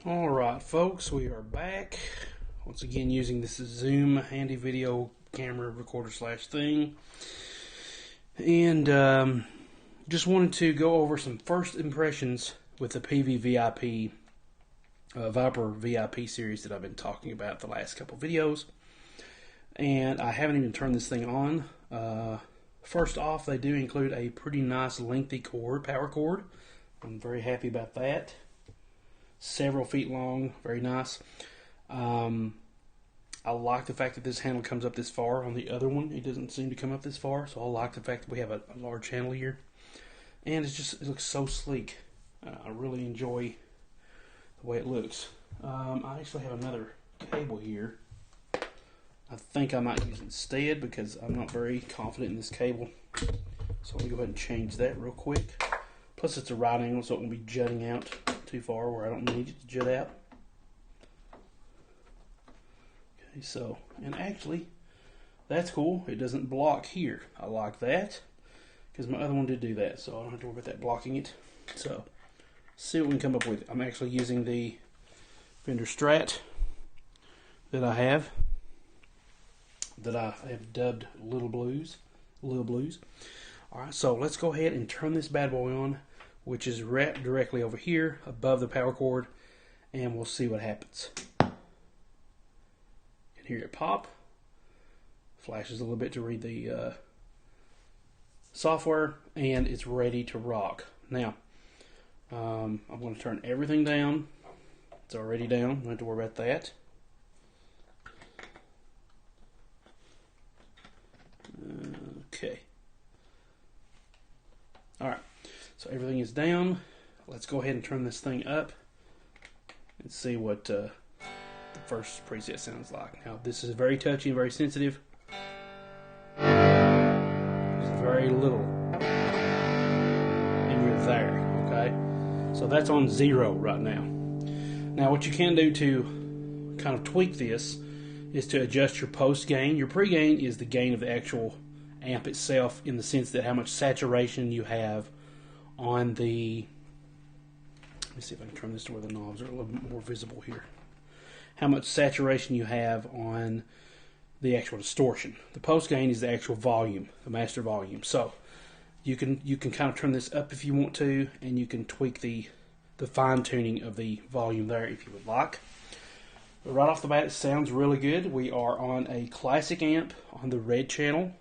Alright folks, we are back once again using this Zoom handy video camera recorder slash thing, and just wanted to go over some first impressions with the Peavey VIP Vypyr VIP series that I've been talking about the last couple videos, and I haven't even turned this thing on. First off, they do include a pretty nice lengthy cord, power cord. I'm very happy about that. Several feet long, very nice. I like the fact that this handle comes up this far. On the other one, it doesn't seem to come up this far, so I like the fact that we have a large handle here. And it looks so sleek. I really enjoy the way it looks. I actually have another cable here. I think I might use it instead because I'm not very confident in this cable. So let me go ahead and change that real quick. Plus it's a right angle, so it won't be jutting out too far where I don't need it to jut out. Okay, so, and actually, that's cool. It doesn't block here. I like that because my other one did do that, so I don't have to worry about that blocking it. So, see what we can come up with. I'm actually using the Fender Strat that I have dubbed Little Blues. Alright, so let's go ahead and turn this bad boy on, which is wrapped directly over here above the power cord, and we'll see what happens. You can hear it pop. Flashes a little bit to read the software, and it's ready to rock. Now, I'm going to turn everything down. It's already down. Don't have to worry about that. Okay. Alright, so everything is down. Let's go ahead and turn this thing up and see what the first preset sounds like. Now, this is very touchy and very sensitive. There's very little, and you're there, okay? So that's on 0 right now. Now, what you can do to kind of tweak this is to adjust your post gain. Your pre-gain is the gain of the actual amp itself, in the sense that how much saturation you have on the, let me see if I can turn this to where the knobs are a little bit more visible here. How much saturation you have on the actual distortion. The post gain is the actual volume, the master volume. So you can kind of turn this up if you want to, and you can tweak the fine tuning of the volume there if you would like. But right off the bat, it sounds really good. We are on a classic amp on the red channel.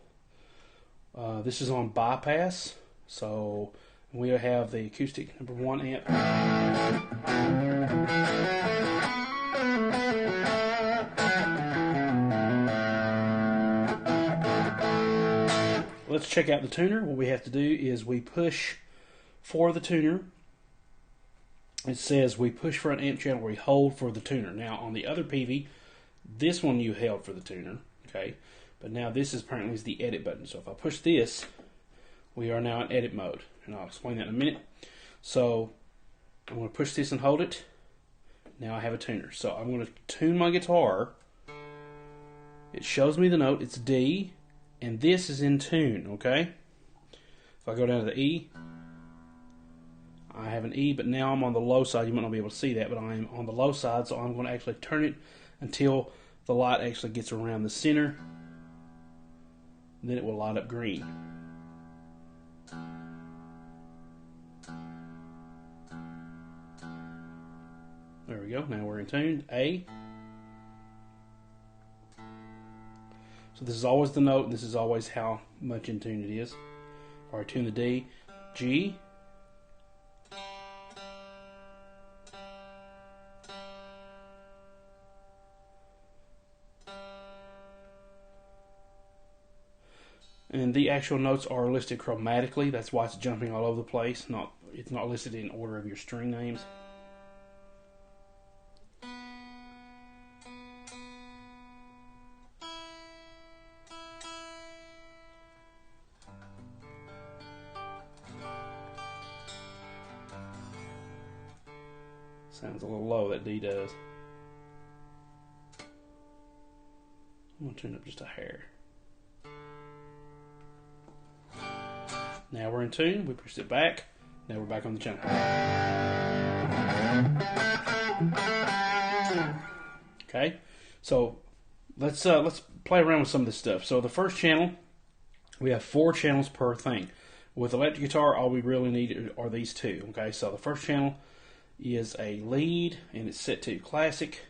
This is on bypass, so we have the acoustic #1 amp. Let's check out the tuner. What we have to do is we push for the tuner. It says we push for an amp channel, we hold for the tuner. Now on the other Peavey, this one you held for the tuner, okay? But now this is apparently the edit button. So if I push this, we are now in edit mode. And I'll explain that in a minute. So I'm going to push this and hold it. Now I have a tuner. So I'm going to tune my guitar. It shows me the note. It's D. And this is in tune, okay? If I go down to the E, I have an E, but now I'm on the low side. You might not be able to see that, but I am on the low side. So I'm going to actually turn it until the light actually gets around the center. Then it will light up green. There we go. Now we're in tune. A. So this is always the note, and this is always how much in tune it is. Or I tune the D. G. And the actual notes are listed chromatically. That's why it's jumping all over the place. It's not listed in order of your string names. Sounds a little low, that D does. I'm going to turn it up just a hair. Now we're in tune. We pushed it back. Now we're back on the channel. Okay, so let's play around with some of this stuff. So the first channel, we have 4 channels per thing. With electric guitar, all we really need are these 2. Okay, so the first channel is a lead, and it's set to classic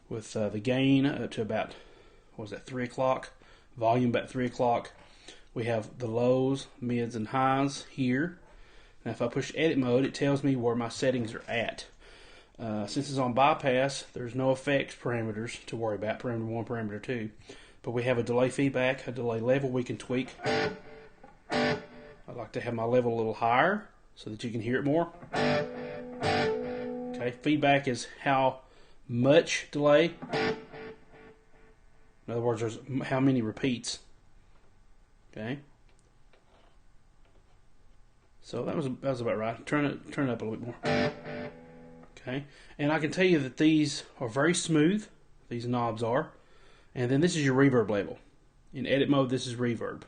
with the gain up to about, what was that, 3 o'clock, volume about 3 o'clock. We have the lows, mids, and highs here. Now if I push edit mode, it tells me where my settings are at. Since it's on bypass, there's no effects parameters to worry about, parameter 1, parameter 2. But we have a delay feedback, a delay level we can tweak. I'd like to have my level a little higher so that you can hear it more. Okay, feedback is how much delay. In other words, there's how many repeats. Okay. So that was about right. Turn it up a little bit more. Okay, and I can tell you that these are very smooth. These knobs are, and then this is your reverb level. In edit mode, this is reverb.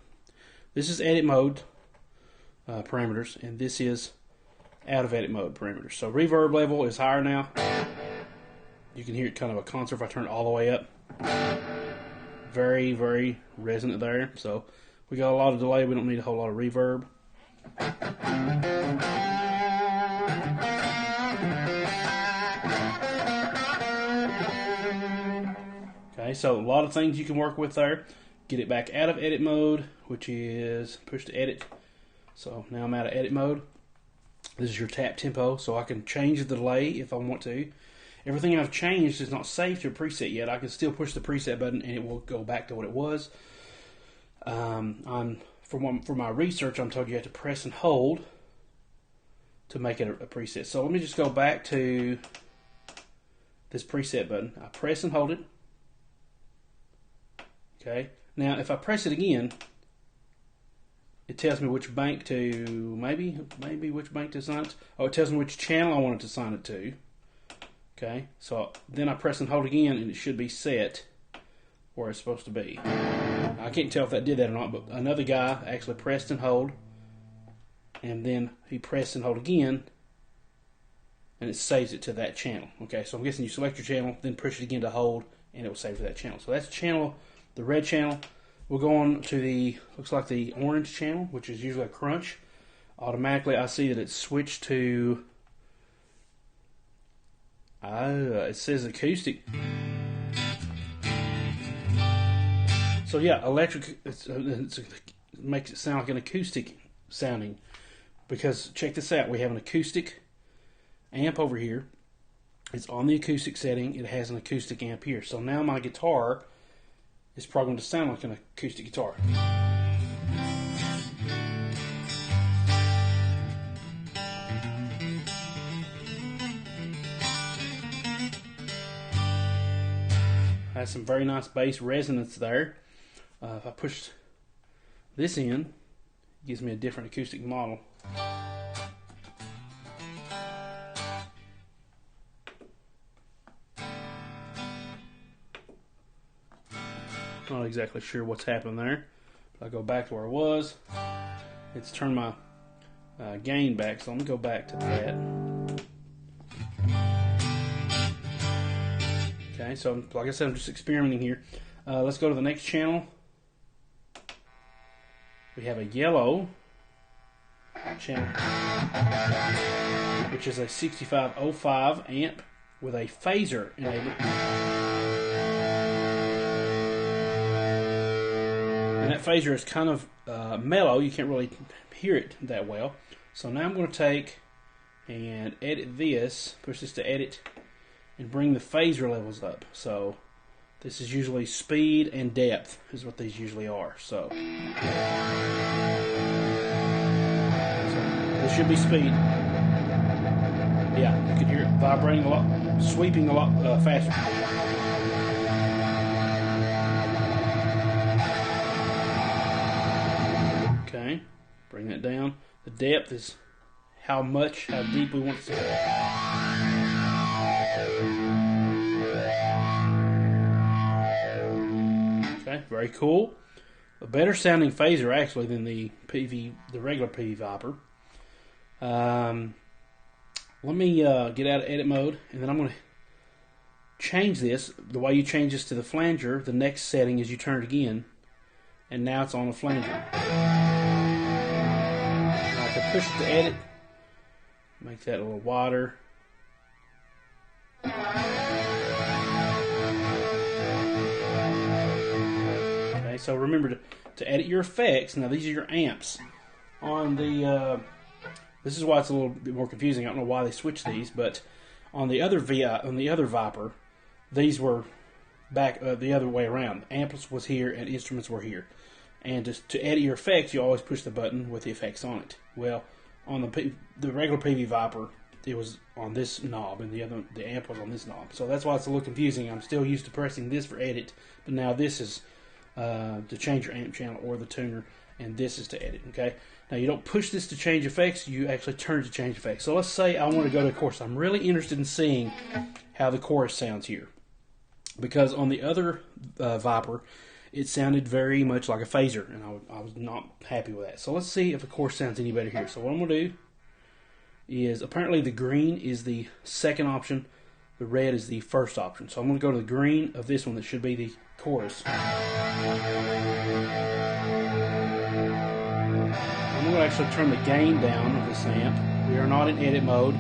This is edit mode parameters, and this is out of edit mode parameters. So reverb level is higher now. You can hear it kind of a concert if I turn it all the way up. Very, very resonant there. So we got a lot of delay. We don't need a whole lot of reverb. Okay, so a lot of things you can work with there. Get it back out of edit mode, which is push to edit. So now I'm out of edit mode. This is your tap tempo, so I can change the delay if I want to. Everything I've changed is not saved to a preset yet. I can still push the preset button and it will go back to what it was. For my research, I'm told you have to press and hold to make it a preset. So let me just go back to this preset button. I press and hold it. Okay. Now, if I press it again, it tells me which bank to, maybe which bank to assign it to. Oh, it tells me which channel I want it to assign it to. Okay, so then I press and hold again, and it should be set where it's supposed to be. I can't tell if that did that or not, but another guy actually pressed and hold, and then he pressed and hold again, and it saves it to that channel. Okay, so I'm guessing you select your channel, then push it again to hold, and it will save to that channel. So that's channel, the red channel. We'll go on to the, looks like the orange channel, which is usually a crunch. Automatically, I see that it's switched to, it says acoustic. So yeah, electric, it makes it sound like an acoustic sounding. Because check this out, we have an acoustic amp over here. It's on the acoustic setting. It has an acoustic amp here. So now my guitar is programmed to sound like an acoustic guitar. Has some very nice bass resonance there. If I push this in, it gives me a different acoustic model. Not exactly sure what's happened there. If I go back to where I was, it's turned my gain back, so let me go back to that. Okay, so like I said, I'm just experimenting here. Let's go to the next channel. We have a yellow channel, which is a 6505 amp with a phaser enabled. And that phaser is kind of mellow. You can't really hear it that well. So now I'm going to take and edit this, push this to edit, and bring the phaser levels up. So this is usually speed and depth is what these usually are. So this should be speed. Yeah, you can hear it vibrating a lot, sweeping a lot faster. Okay, bring that down. The depth is how deep we want it to go. Okay, very cool. A better sounding phaser actually than the regular Peavey Vypyr. Let me get out of edit mode, and then I'm going to change this, the way you change this to the flanger, the next setting is you turn it again, and now it's on the flanger. Now I can push it to edit, make that a little wider. Okay, so remember to edit your effects. Now these are your amps. On the this is why it's a little bit more confusing. I don't know why they switched these, but on the other Vypyr, these were back the other way around. Amps was here and instruments were here. And to edit your effects, you always push the button with the effects on it. Well, on the regular Peavey Vypyr, it was on this knob, and the amp was on this knob. So that's why it's a little confusing. I'm still used to pressing this for edit, but now this is to change your amp channel or the tuner, and this is to edit. Okay. Now you don't push this to change effects. You actually turn it to change effects. So let's say I want to go to chorus. I'm really interested in seeing how the chorus sounds here, because on the other Vypyr, it sounded very much like a phaser, and I was not happy with that. So let's see if the chorus sounds any better here. So what I'm going to do is, apparently the green is the second option, the red is the first option. So I'm going to go to the green of this one that should be the chorus. I'm going to actually turn the gain down of this amp. We are not in edit mode,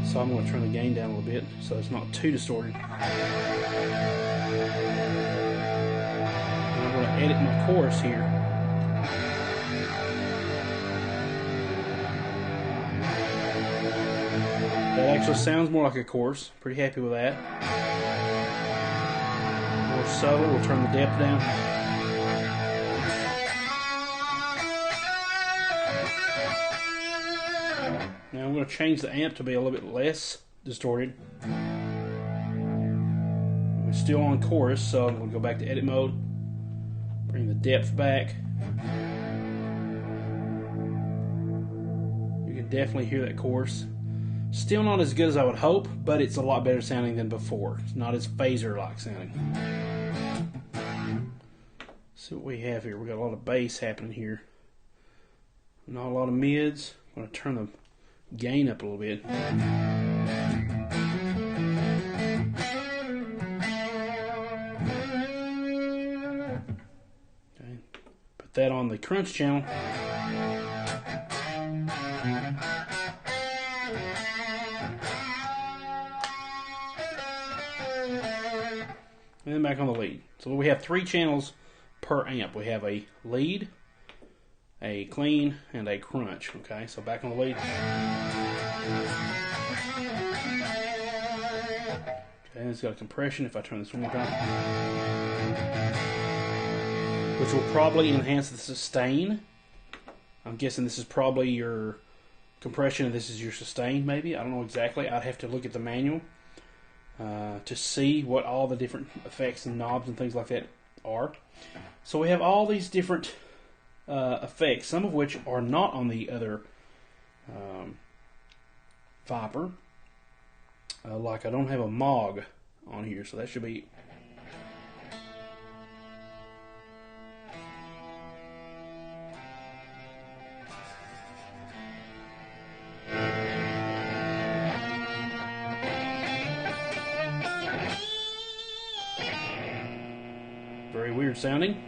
so I'm going to turn the gain down a little bit so it's not too distorted. I'm going to edit my chorus here. That actually sounds more like a chorus. Pretty happy with that. More subtle. We'll turn the depth down. Now I'm going to change the amp to be a little bit less distorted. We're still on chorus, so I'm going to go back to edit mode. Bring the depth back. You can definitely hear that chorus. Still not as good as I would hope, but it's a lot better sounding than before. It's not as phaser-like sounding. See what we have here. We got a lot of bass happening here. Not a lot of mids. I'm going to turn the gain up a little bit. Okay. Put that on the crunch channel. And then back on the lead. So we have 3 channels per amp. We have a lead, a clean, and a crunch. Okay, so back on the lead. Okay, it's got a compression if I turn this one more time, which will probably enhance the sustain. I'm guessing this is probably your compression and this is your sustain, maybe. I don't know exactly. I'd have to look at the manual to see what all the different effects and knobs and things like that are. So we have all these different effects, some of which are not on the other Vypyr. Like I don't have a Mog on here, so that should be... very weird sounding.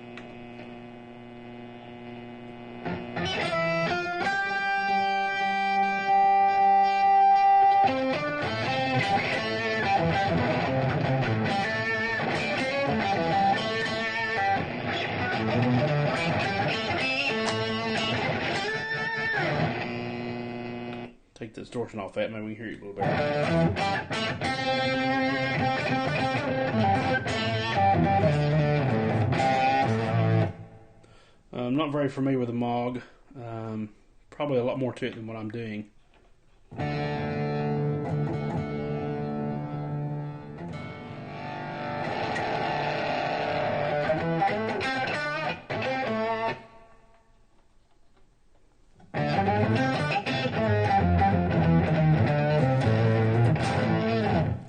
Take the distortion off that, maybe we can hear you a little better. I'm not very familiar with the Mog. Probably a lot more to it than what I'm doing.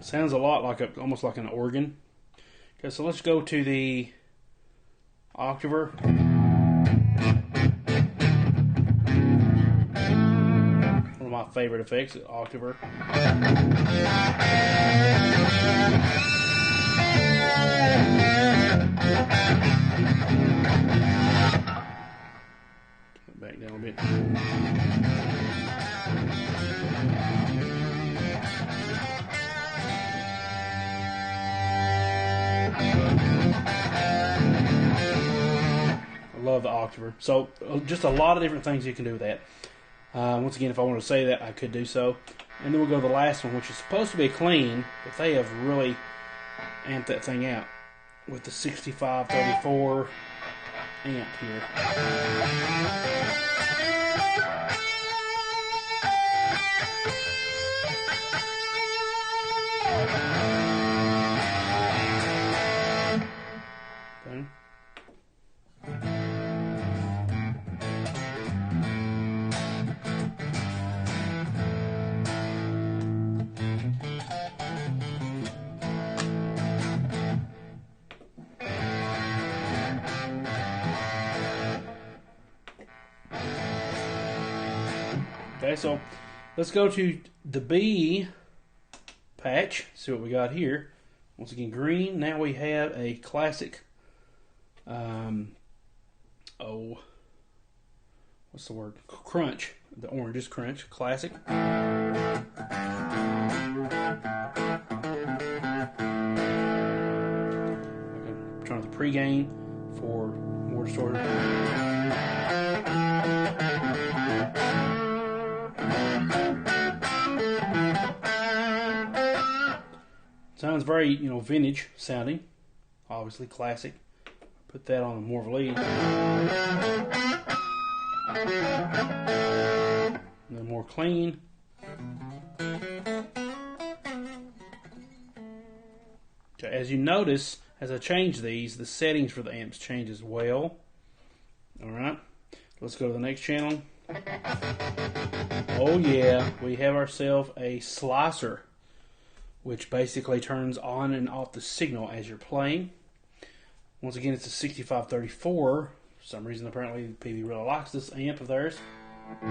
Sounds a lot like almost like an organ. Okay, so let's go to the octaver. One of my favorite effects, the octaver. octaver. So just a lot of different things you can do with that. Once again, if I want to say that, I could do so. And then we'll go to the last one, which is supposed to be clean, but they have really amped that thing out with the 6534 amp here. Okay. Okay, so let's go to the B patch, see what we got here. Once again, green. Now we have a classic, what's the word? Crunch. The orange is crunch. Classic. I'm trying the pre-gain for more distorted. Sounds very, vintage sounding. Obviously classic. Put that on more of a lead. And then more clean. Okay, as you notice, as I change these, the settings for the amps change as well. Alright, let's go to the next channel. Oh yeah, we have ourselves a slicer, which basically turns on and off the signal as you're playing. Once again, it's a 6534. For some reason, apparently, Peavey really likes this amp of theirs. I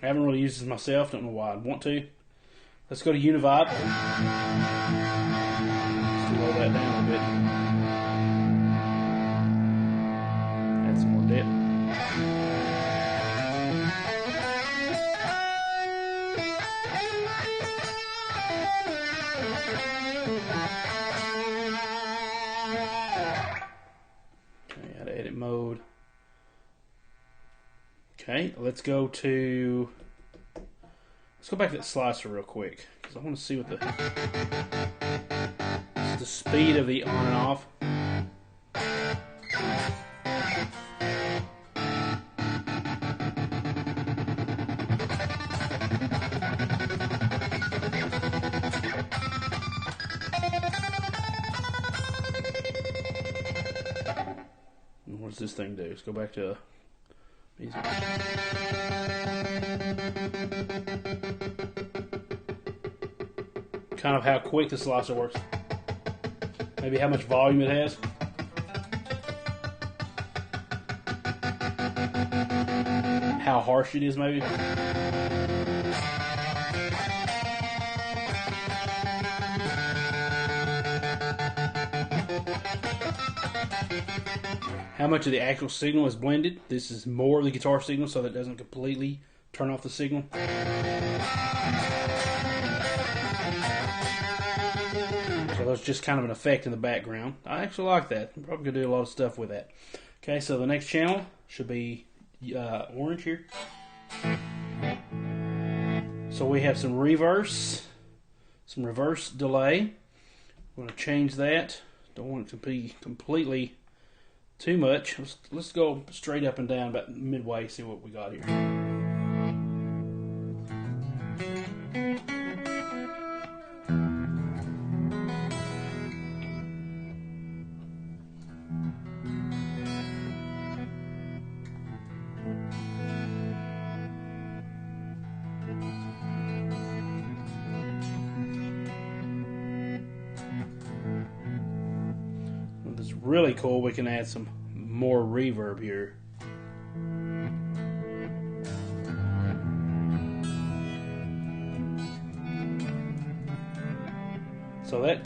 haven't really used this myself, don't know why I'd want to. Let's go to Univibe. Slow that down a bit. Add some more depth. Okay, out of edit mode. Okay, let's go back to that slicer real quick, because I want to see what the speed of the on and off. And what does this thing do? Let's go back to these. Kind of how quick the slicer works. Maybe how much volume it has. How harsh it is, maybe. How much of the actual signal is blended. This is more of the guitar signal, so that it doesn't completely turn off the signal. So that's just kind of an effect in the background. I actually like that. I'm probably going to do a lot of stuff with that. Okay, so the next channel should be orange here. So we have some reverse delay. I'm going to change that. Don't want it to be completely too much. Let's go straight up and down about midway, see what we got here. It's really cool. We can add some more reverb here. So that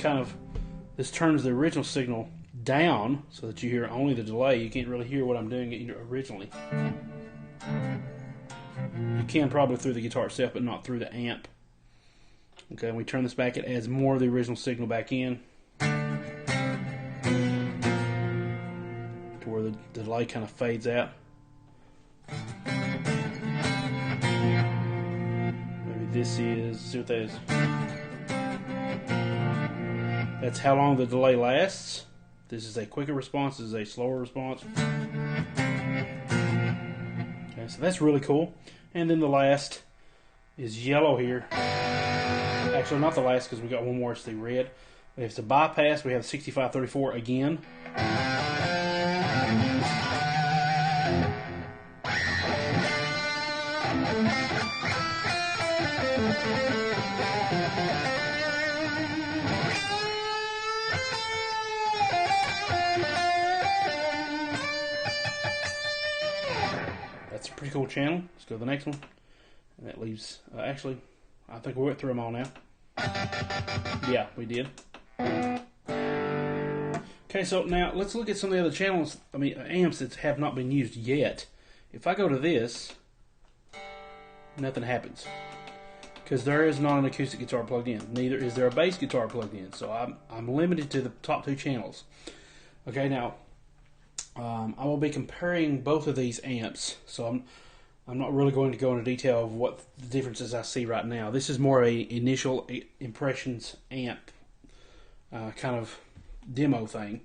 this turns the original signal down so that you hear only the delay. You can't really hear what I'm doing originally. You can probably through the guitar itself, but not through the amp. Okay, when we turn this back, it adds more of the original signal back in, to where the delay kind of fades out. Maybe this is, see what that is. That's how long the delay lasts. This is a quicker response, this is a slower response. Okay, so that's really cool. And then the last is yellow here. Actually, not the last, because we got one more. It's the red. We have the bypass. We have 6534 again. That's a pretty cool channel. Let's go to the next one. And that leaves, actually, I think we went through them all now. Yeah, we did. Okay, so now let's look at some of the other channels, amps that have not been used yet. If I go to this, nothing happens. Because there is not an acoustic guitar plugged in. Neither is there a bass guitar plugged in. So I'm limited to the top two channels. Okay, now, I will be comparing both of these amps. So I'm not really going to go into detail of what the differences I see right now. This is more a initial impressions amp kind of demo thing.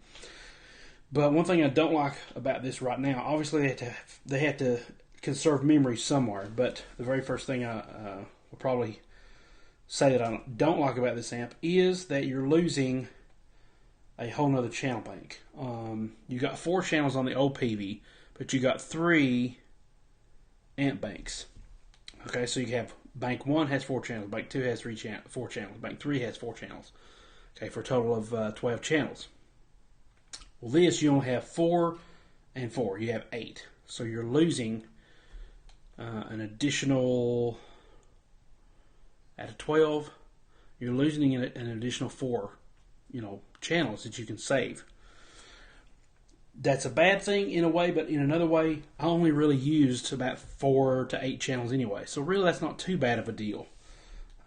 But one thing I don't like about this right now, obviously they have to conserve memory somewhere. But the very first thing I will probably say that I don't like about this amp is that you're losing a whole nother channel bank. You got 4 channels on the old Peavey, but you got 3 amp banks. Okay, so you have bank 1 has 4 channels, bank 2 has 4 channels, bank 3 has 4 channels. Okay, for a total of 12 channels. Well, this you only have 4 and 4. You have 8. So you're losing an additional, out of 12, you're losing an additional 4, channels that you can save. That's a bad thing in a way, but in another way, I only really used about 4 to 8 channels anyway. So really, that's not too bad of a deal,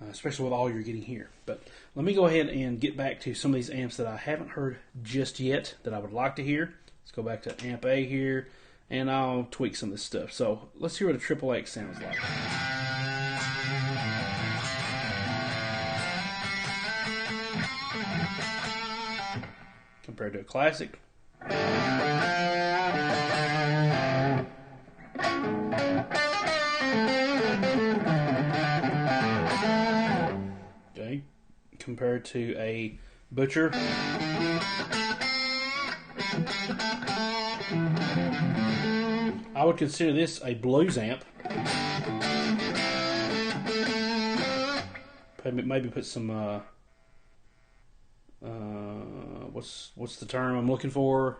especially with all you're getting here. But let me go ahead and get back to some of these amps that I haven't heard just yet that I would like to hear. Let's go back to amp A here, and I'll tweak some of this stuff. So let's hear what a Triple X sounds like. Compared to a classic. Okay, compared to a Butcher. I would consider this a blues amp. Maybe put some what's the term I'm looking for?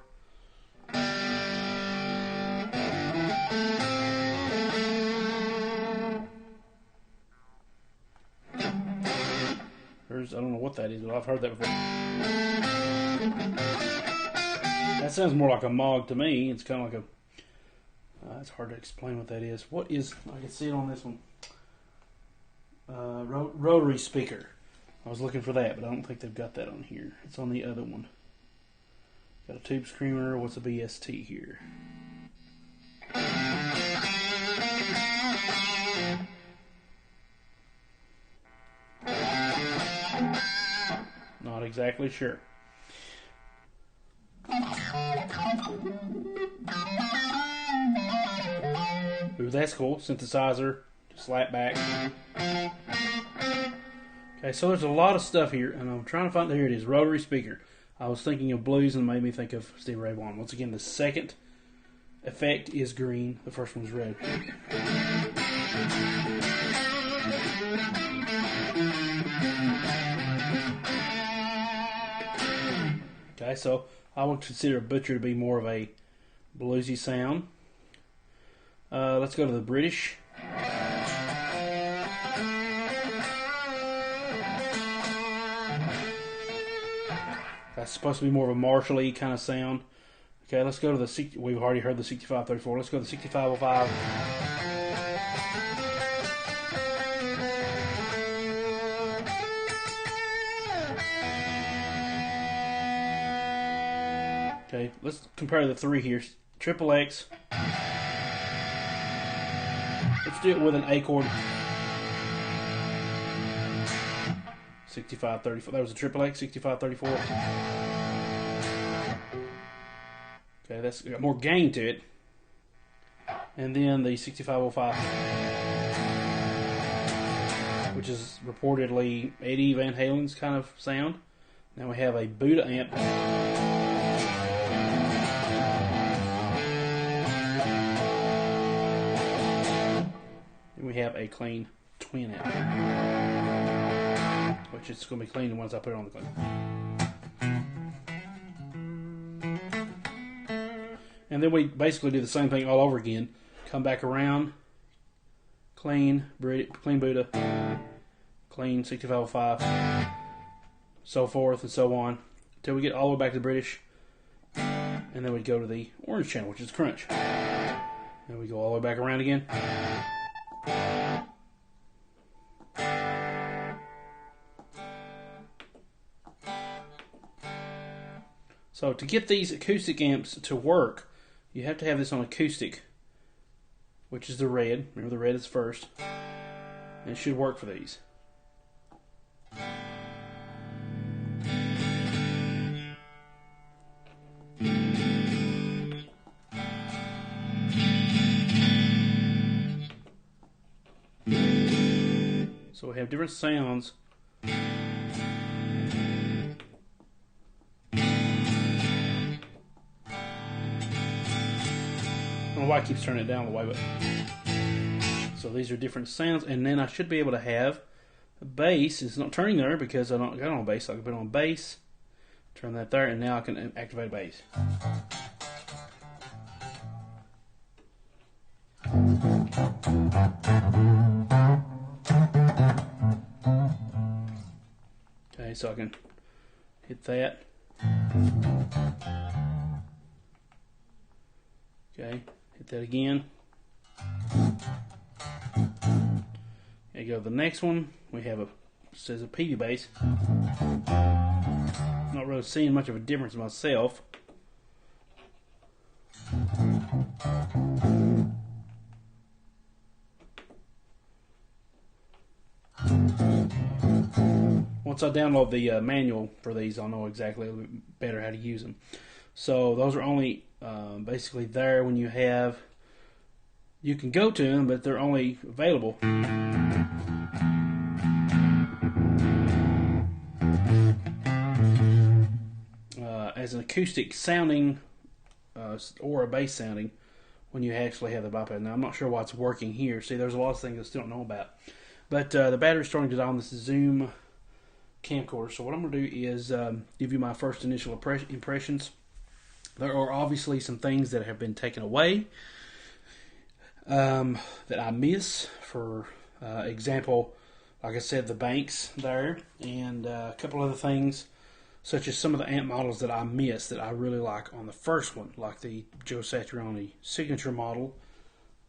I don't know what that is, but I've heard that before. That sounds more like a Moog to me. It's kind of like a... it's hard to explain what that is. What is... I can see it on this one. Rotary Speaker. I was looking for that, but I don't think they've got that on here. It's on the other one. Got a tube screamer. What's a BST here? Not exactly sure. Ooh, that's cool. Synthesizer, slap back. Okay, so there's a lot of stuff here, and I'm trying to find, here it is, Rotary Speaker. I was thinking of blues and it made me think of Stevie Ray Vaughan. Once again, the second effect is green, the first one's red. Okay, so I would consider Butcher to be more of a bluesy sound. Let's go to the British. That's supposed to be more of a Marshall-y kind of sound. Okay, let's go to the... We've already heard the 6534. Let's go to the 6505. Okay, let's compare the three here. Triple X. Let's do it with an A chord. 6534. That was a triple X, 6534. Okay, that's got more gain to it. And then the 6505, which is reportedly Eddie Van Halen's kind of sound. Now we have a Buddha amp. And we have a clean twin amp, which is going to be clean once I put it on the clean. And then we basically do the same thing all over again. Come back around, clean Buddha, clean 6505, so forth and so on, until we get all the way back to the British. And then we go to the orange channel, which is crunch. And we go all the way back around again. So to get these acoustic amps to work, you have to have this on acoustic, which is the red. Remember, the red is first. And it should work for these. So we have different sounds. I don't know why it keeps turning it down the way, but so these are different sounds, and then I should be able to have a bass. It's not turning there because I don't got on bass. So I can put it on bass, turn that there, and now I can activate bass. Okay, so I can hit that. Okay, hit that again. Okay, go to the next one. We have says a Peavey bass. Not really seeing much of a difference myself. Once I download the manual for these, I'll know exactly a little bit better how to use them. So those are only basically there when you have, you can go to them, but they're only available as an acoustic sounding or a bass sounding when you actually have the Vypyr. Now I'm not sure why it's working here. See, there's a lot of things I still don't know about. But the battery's starting to die on this Zoom camcorder. So what I'm going to do is give you my first initial impressions. There are obviously some things that have been taken away that I miss. For example, like I said, the banks there, and a couple other things, such as some of the amp models that I miss that I really like on the first one, like the Joe Satriani signature model,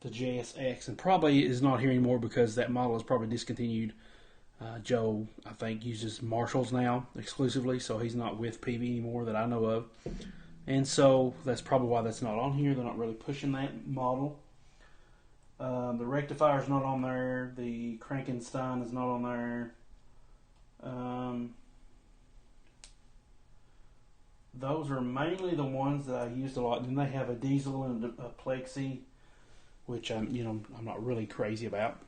the JSX, and probably is not here anymore because that model is probably discontinued. Joe, I think, uses Marshalls now exclusively, so he's not with Peavey anymore that I know of. And so that's probably why that's not on here. They're not really pushing that model. The rectifier is not on there. The Frankenstein is not on there. Those are mainly the ones that I used a lot. Then they have a diesel and a plexi, which I'm not really crazy about.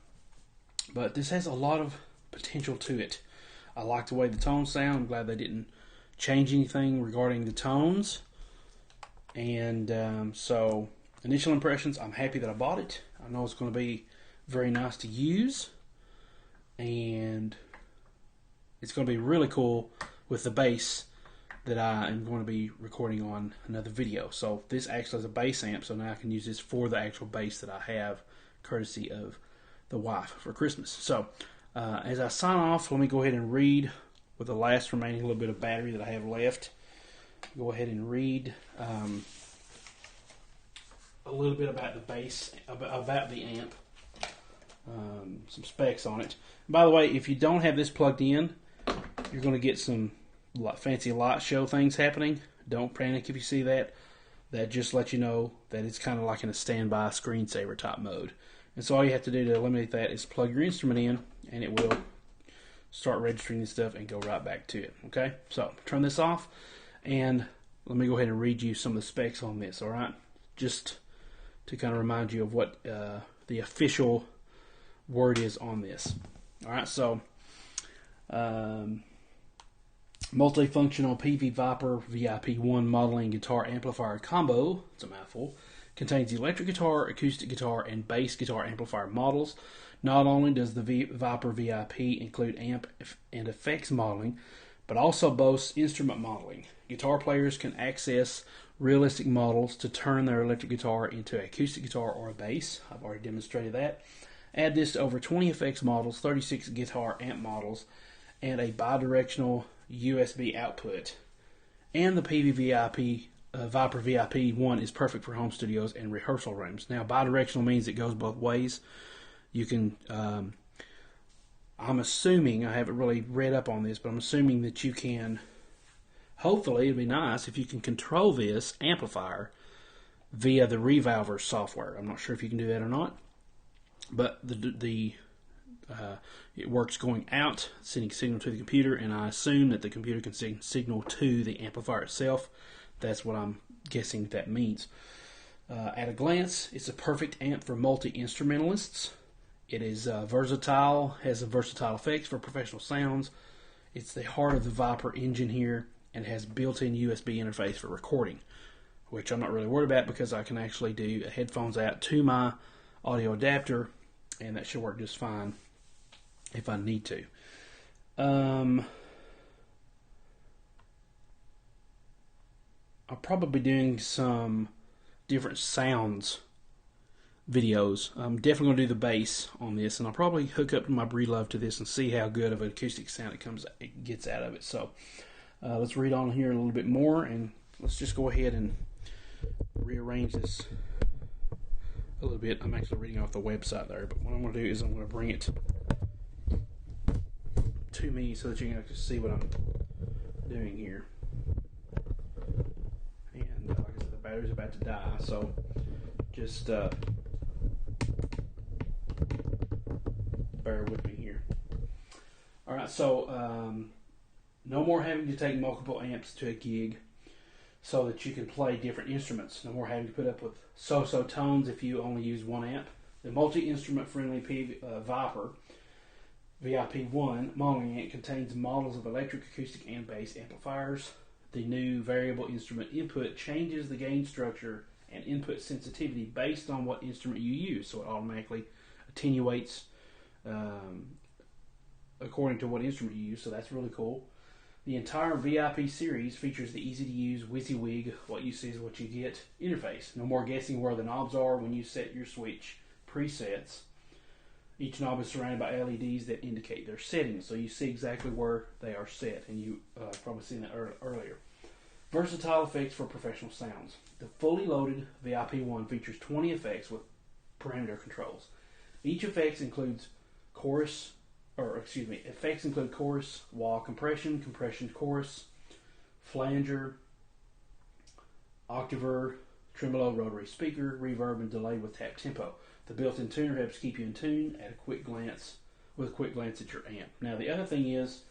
But this has a lot of potential to it. I like the way the tones sound. I'm glad they didn't change anything regarding the tones. And so, initial impressions, I'm happy that I bought it. I know it's going to be very nice to use. And it's going to be really cool with the bass that I am going to be recording on another video. So this actually is a bass amp, so now I can use this for the actual bass that I have, courtesy of the wife for Christmas. So as I sign off, let me go ahead and read with the last remaining little bit of battery that I have left. Go ahead and read a little bit about the bass, about the amp, some specs on it. And by the way, if you don't have this plugged in, you're going to get some fancy light show things happening Don't panic if you see that. That just lets you know that it's kind of like in a standby screensaver type mode. And so all you have to do to eliminate that is plug your instrument in, and it will start registering this stuff and go right back to it. Okay, so turn this off, and let me go ahead and read you some of the specs on this. All right, just to kind of remind you of what the official word is on this. All right, so multifunctional Peavey Vypyr VIP 1 modeling guitar amplifier combo, it's a mouthful, contains electric guitar, acoustic guitar, and bass guitar amplifier models. Not only does the Vypyr VIP include amp and effects modeling, but also boasts instrument modeling. Guitar players can access realistic models to turn their electric guitar into an acoustic guitar or a bass. I've already demonstrated that. Add this to over 20 effects models, 36 guitar amp models, and a bidirectional USB output. And the Peavey Vypyr VIP 1 is perfect for home studios and rehearsal rooms. Now, bidirectional means it goes both ways. You can, I'm assuming, I haven't really read up on this, but I'm assuming that you can, hopefully it'd be nice if you can control this amplifier via the Revolver software. I'm not sure if you can do that or not, but it works going out, sending signal to the computer, and I assume that the computer can send signal to the amplifier itself. That's what I'm guessing that means. At a glance, it's a perfect amp for multi-instrumentalists. It is versatile, has some versatile effects for professional sounds. It's the heart of the Vypyr engine here, and has built-in USB interface for recording, which I'm not really worried about because I can actually do headphones out to my audio adapter, and that should work just fine if I need to. I'll probably be doing some different sounds videos. I'm definitely going to do the bass on this, and I'll probably hook up my Breedlove to this and see how good of an acoustic sound it gets out of it. So let's read on here a little bit more, and let's just go ahead and rearrange this a little bit. I'm actually reading off the website there, but what I'm going to do is I'm going to bring it to me so that you can actually see what I'm doing here. And like I said, the battery's about to die, so just bear with me here. Alright, so no more having to take multiple amps to a gig so that you can play different instruments. No more having to put up with so-so tones if you only use one amp. The multi-instrument friendly Vypyr VIP 1 modeling amp contains models of electric, acoustic, and bass amplifiers. The new variable instrument input changes the gain structure and input sensitivity based on what instrument you use, so it automatically attenuates according to what instrument you use, so that's really cool. The entire VIP series features the easy-to-use WYSIWYG, what you see is what you get interface. No more guessing where the knobs are when you set your switch presets. Each knob is surrounded by LEDs that indicate their settings, so you see exactly where they are set, and you probably seen that earlier. Versatile effects for professional sounds. The fully loaded VIP 1 features 20 effects with parameter controls. Each effects include chorus, wall compression, compression chorus, flanger, octaver, tremolo, rotary speaker, reverb, and delay with tap tempo. The built-in tuner helps keep you in tune at a quick glance at your amp. Now the other thing is,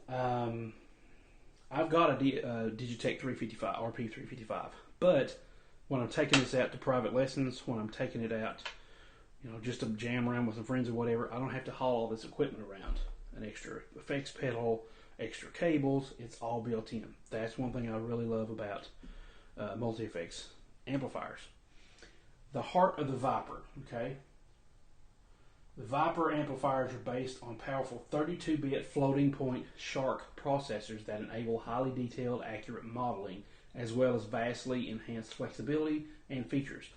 I've got a Digitech 355, RP 355, but when I'm taking this out to private lessons, when I'm taking it out, just to jam around with some friends or whatever, I don't have to haul all this equipment around. An extra effects pedal, extra cables, it's all built in. That's one thing I really love about multi-effects amplifiers. The heart of the Vypyr, okay? The Vypyr amplifiers are based on powerful 32-bit floating point Shark processors that enable highly detailed, accurate modeling, as well as vastly enhanced flexibility and features.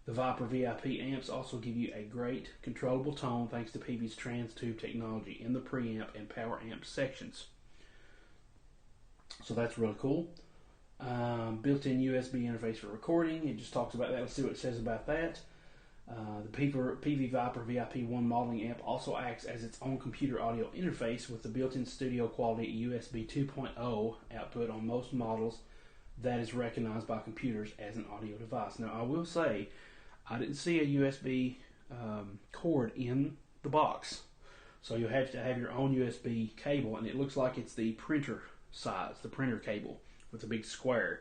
The Vypyr VIP amps also give you a great controllable tone thanks to Peavey's trans-tube technology in the preamp and power amp sections. So that's really cool. Built-in USB interface for recording. It just talks about that. Let's see what it says about that. The Peavey Vypyr VIP 1 modeling amp also acts as its own computer audio interface with the built-in studio quality USB 2.0 output on most models that is recognized by computers as an audio device. Now, I will say, I didn't see a USB cord in the box, so you have to have your own USB cable, and it looks like it's the printer size, the printer cable with a big square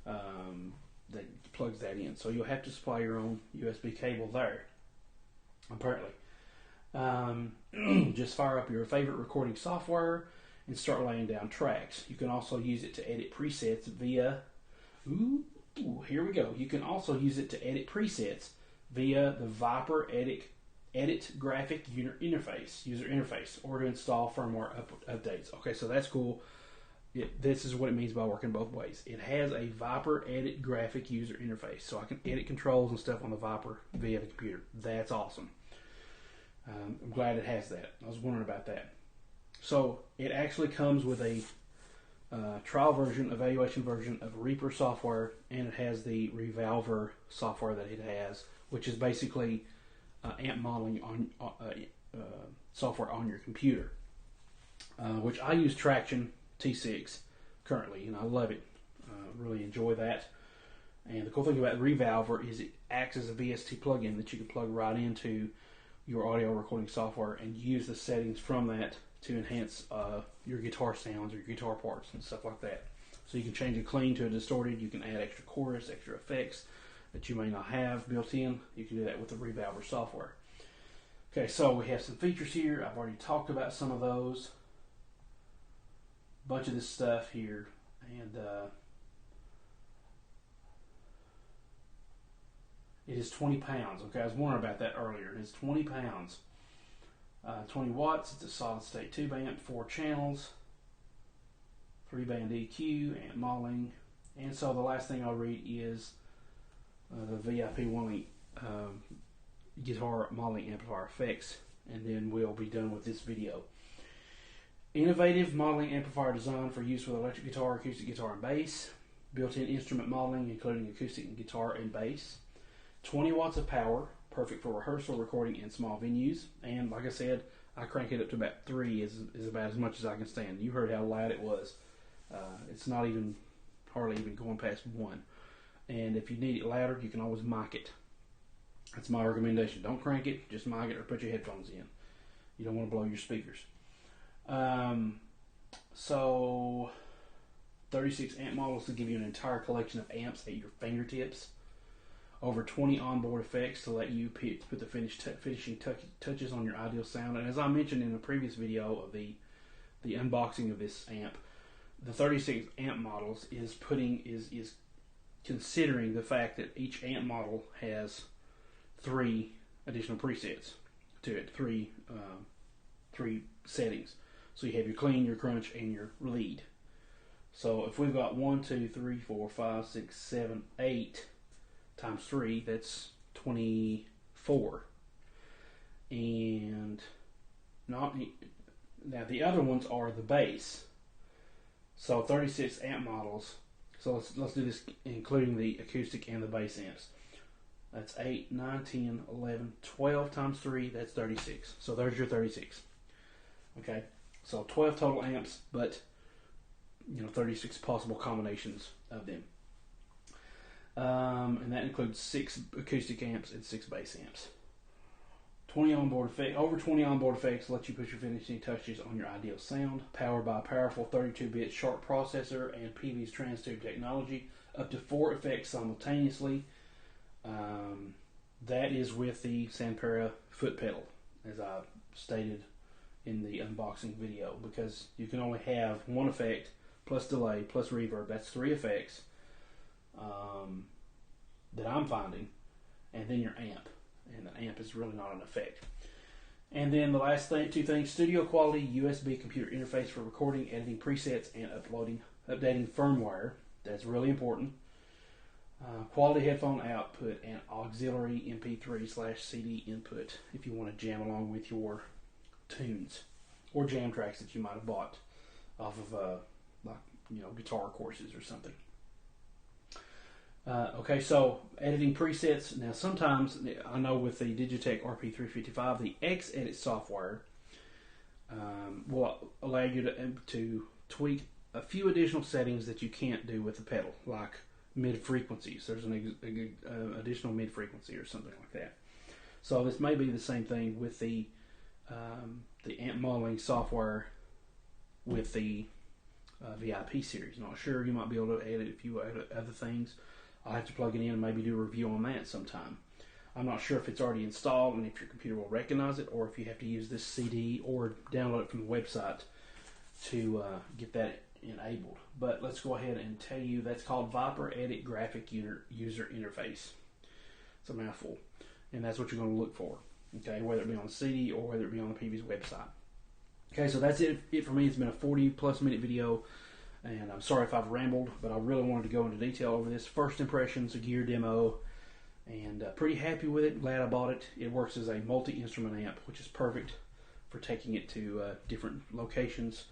that plugs that in. So you'll have to supply your own USB cable there, apparently. Just fire up your favorite recording software and start laying down tracks. You can also use it to edit presets via, here we go. You can also use it to edit presets via the Vypyr Edit Graphic user interface, or to install firmware updates. Okay, so that's cool. This is what it means by working both ways. It has a Vypyr Edit Graphic user interface, so I can edit controls and stuff on the Vypyr via the computer. That's awesome. I'm glad it has that. I was wondering about that. So it actually comes with a trial version, evaluation version of Reaper software, and it has the Revolver software that it has, which is basically amp modeling on software on your computer. Which I use Traction T6 currently, and I love it. Really enjoy that. And the cool thing about Revolver is it acts as a VST plugin that you can plug right into your audio recording software and use the settings from that to enhance your guitar sounds or your guitar parts and stuff like that. So you can change a clean to a distorted. You can add extra chorus, extra effects that you may not have built in. You can do that with the Revolver software. Okay, so we have some features here. I've already talked about some of those. Bunch of this stuff here, and it is 20 pounds. Okay, I was wondering about that earlier. It's 20 pounds. 20 watts. It's a solid state tube amp, 4 channels, 3-band EQ, amp modeling. And so the last thing I'll read is the VIP 1 guitar modeling amplifier effects, and then we'll be done with this video. Innovative modeling amplifier design for use with electric guitar, acoustic guitar, and bass. Built-in instrument modeling, including acoustic and guitar and bass. 20 watts of power, perfect for rehearsal, recording, and small venues. And like I said, I crank it up to about 3 is about as much as I can stand. You heard how loud it was. It's not even, hardly even going past 1. And if you need it louder, you can always mic it. That's my recommendation. Don't crank it, just mic it or put your headphones in. You don't want to blow your speakers. So 36 amp models to give you an entire collection of amps at your fingertips. Over 20 onboard effects to let you put the finishing touches on your ideal sound. And as I mentioned in the previous video of the unboxing of this amp, the 36 amp models is considering the fact that each amp model has 3 additional presets to it, 3 settings. So you have your clean, your crunch, and your lead. So if we've got 1, 2, 3, 4, 5, 6, 7, 8 times 3, that's 24. And now the other ones are the bass. So 36 amp models. So let's do this including the acoustic and the bass amps. That's 8, 9, 10, 11, 12 times 3, that's 36. So there's your 36. Okay, so 12 total amps, but 36 possible combinations of them. And that includes 6 acoustic amps and 6 bass amps. 20 onboard effects. Over 20 onboard effects let you put your finishing touches on your ideal sound. Powered by a powerful 32-bit Sharp processor and Peavey's Transtube technology. Up to 4 effects simultaneously. That is with the Sanpera foot pedal, as I stated in the unboxing video, because you can only have 1 effect plus delay plus reverb. That's 3 effects that I'm finding, and then your amp. And the amp is really not an effect. And then the last 2 things: studio quality USB computer interface for recording, editing presets, and updating firmware. That's really important. Quality headphone output and auxiliary MP3/CD input if you want to jam along with your tunes or jam tracks that you might have bought off of guitar courses or something. Okay, so editing presets. Now sometimes, I know with the Digitech RP355, the X-Edit software will allow you to tweak a few additional settings that you can't do with the pedal, like mid-frequencies. There's an additional mid-frequency or something like that. So this may be the same thing with the amp modeling software with the VIP series. Not sure. You might be able to add a few other things. I'll have to plug it in and maybe do a review on that sometime. I'm not sure if it's already installed and if your computer will recognize it, or if you have to use this CD or download it from the website to get that enabled. But let's go ahead and tell you that's called Vypyr Edit Graphic User Interface. It's a mouthful, and that's what you're going to look for. Okay, whether it be on the CD or whether it be on the Peavey's website. Okay, so that's it for me. It's been a 40+ minute video, and I'm sorry if I've rambled, but I really wanted to go into detail over this. First impressions, a gear demo, and pretty happy with it. Glad I bought it. It works as a multi-instrument amp, which is perfect for taking it to different locations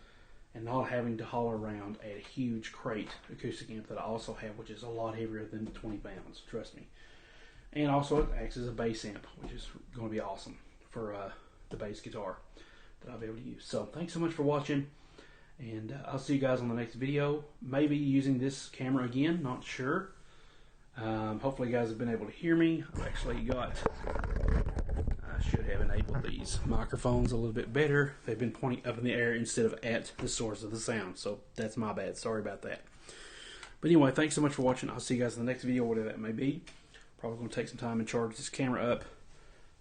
and not having to haul around a huge crate acoustic amp that I also have, which is a lot heavier than 20 pounds, trust me. And also it acts as a bass amp, which is going to be awesome for the bass guitar that I'll be able to use. So thanks so much for watching, and I'll see you guys on the next video. Maybe using this camera again, not sure. Hopefully you guys have been able to hear me. I've actually got, I should have enabled these microphones a little bit better. They've been pointing up in the air instead of at the source of the sound, so that's my bad. Sorry about that. But anyway, thanks so much for watching. I'll see you guys in the next video, whatever that may be. Probably going to take some time and charge this camera up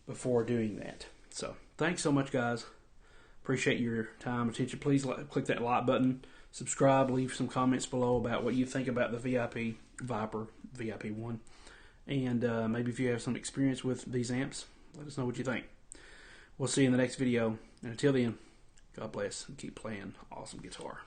before doing that. So thanks so much, guys. Appreciate your time and attention. Please click that like button, subscribe, leave some comments below about what you think about the VIP Vypyr VIP 1, and maybe if you have some experience with these amps, let us know what you think. We'll see you in the next video, and until then, God bless and keep playing awesome guitar.